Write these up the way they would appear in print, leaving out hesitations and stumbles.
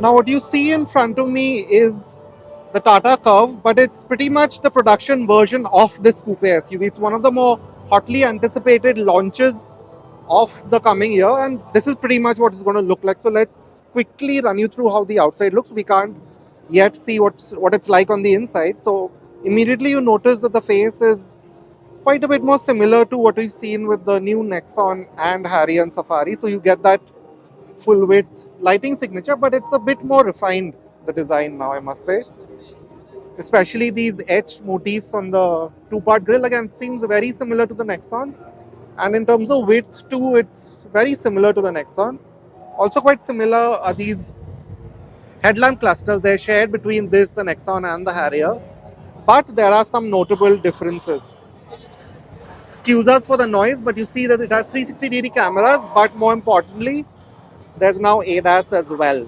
Now what you see in front of me is the Tata Curvv, but it's pretty much the production version of this coupe SUV. It's one of the more hotly anticipated launches of the coming year, and this is pretty much what it's going to look like. So let's quickly run you through how the outside looks. We can't yet see what it's like on the inside. So immediately you notice that the face is quite a bit more similar to what we've seen with the new Nexon and Harrier and Safari. So you get that full width lighting signature, but it's a bit more refined, the design now, I must say. Especially these etched motifs on the two-part grille, again, seems very similar to the Nexon. And in terms of width too, it's very similar to the Nexon. Also quite similar are these headlamp clusters. They're shared between this, the Nexon and the Harrier. But there are some notable differences. Excuse us for the noise, but you see that it has 360-degree cameras, but more importantly, there's now ADAS as well.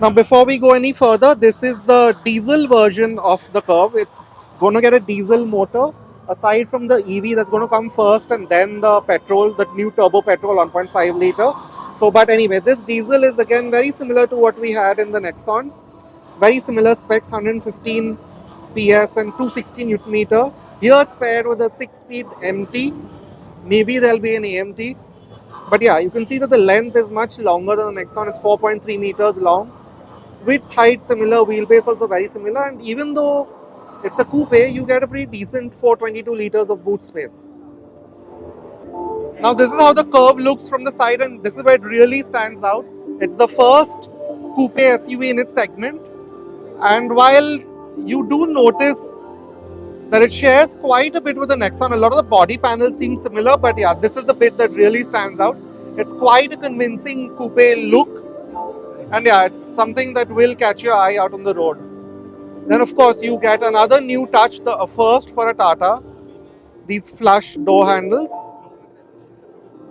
Now before we go any further, this is the diesel version of the Curvv. It's going to get a diesel motor, aside from the EV that's going to come first, and then the petrol, the new turbo petrol 1.5 liter. So but anyway, this diesel is again very similar to what we had in the Nexon. Very similar specs, 115 PS and 260 Newton meter. Here it's paired with a 6-speed MT. Maybe there'll be an AMT. But yeah, you can see that the length is much longer than the Nexon. It's 4.3 meters long. Width, height similar, wheelbase also very similar. And even though it's a coupe, you get a pretty decent 422 liters of boot space. Now this is how the Curvv looks from the side, and this is where it really stands out. It's the first coupe SUV in its segment. And while you do notice that it shares quite a bit with the Nexon, a lot of the body panels seem similar, but yeah, this is the bit that really stands out. It's quite a convincing coupe look, and yeah, it's something that will catch your eye out on the road. Then of course you get another new touch, the first for a Tata, these flush door handles,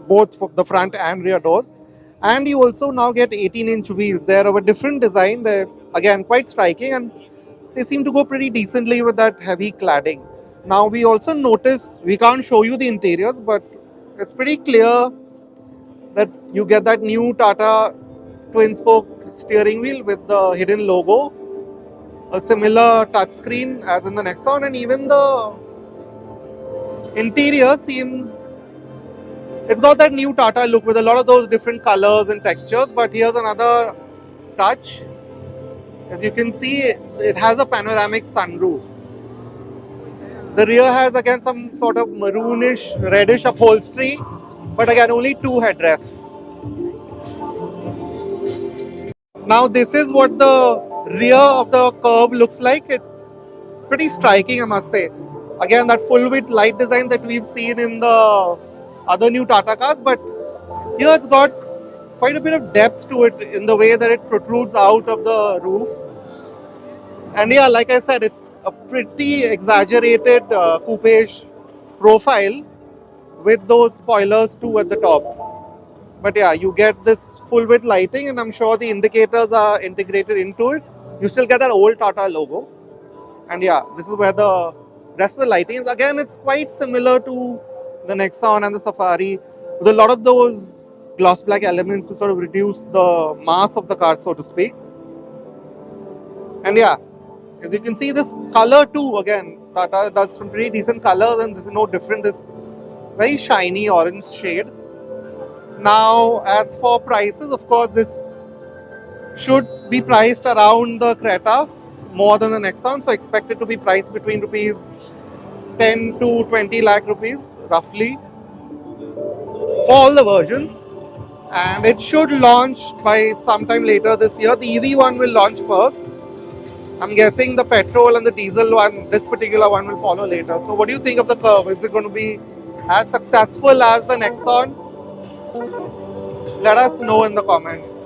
both for the front and rear doors. And you also now get 18-inch wheels. They're of a different design. They're again quite striking, and they seem to go pretty decently with that heavy cladding. Now we also notice, we can't show you the interiors, but it's pretty clear that you get that new Tata twin-spoke steering wheel with the hidden logo, a similar touchscreen as in the Nexon, and even the interior seems, it's got that new Tata look with a lot of those different colors and textures. But here's another touch. As you can see, it has a panoramic sunroof. The rear has again some sort of maroonish, reddish upholstery, but again only two headrests. Now this is what the rear of the Curvv looks like. It's pretty striking, I must say. Again, that full width light design that we've seen in the other new Tata cars, but here it's got quite a bit of depth to it in the way that it protrudes out of the roof. And yeah, like I said, it's a pretty exaggerated coupe-ish profile with those spoilers too at the top. But yeah, you get this full width lighting, and I'm sure the indicators are integrated into it. You still get that old Tata logo. And yeah, this is where the rest of the lighting is. Again, it's quite similar to the Nexon and the Safari, with a lot of those gloss black elements to sort of reduce the mass of the car, so to speak. And yeah, as you can see, this color too, again, Tata does some pretty decent colors, and this is no different. This very shiny orange shade. Now, as for prices, of course, this should be priced around the Creta, more than the Nexon, so expected to be priced between rupees 10 to 20 lakh rupees, roughly, for all the versions. And it should launch by sometime later this year. The EV one will launch first. I'm guessing the petrol and the diesel one, this particular one, will follow later. So what do you think of the Curvv? Is it going to be as successful as the Nexon? Let us know in the comments.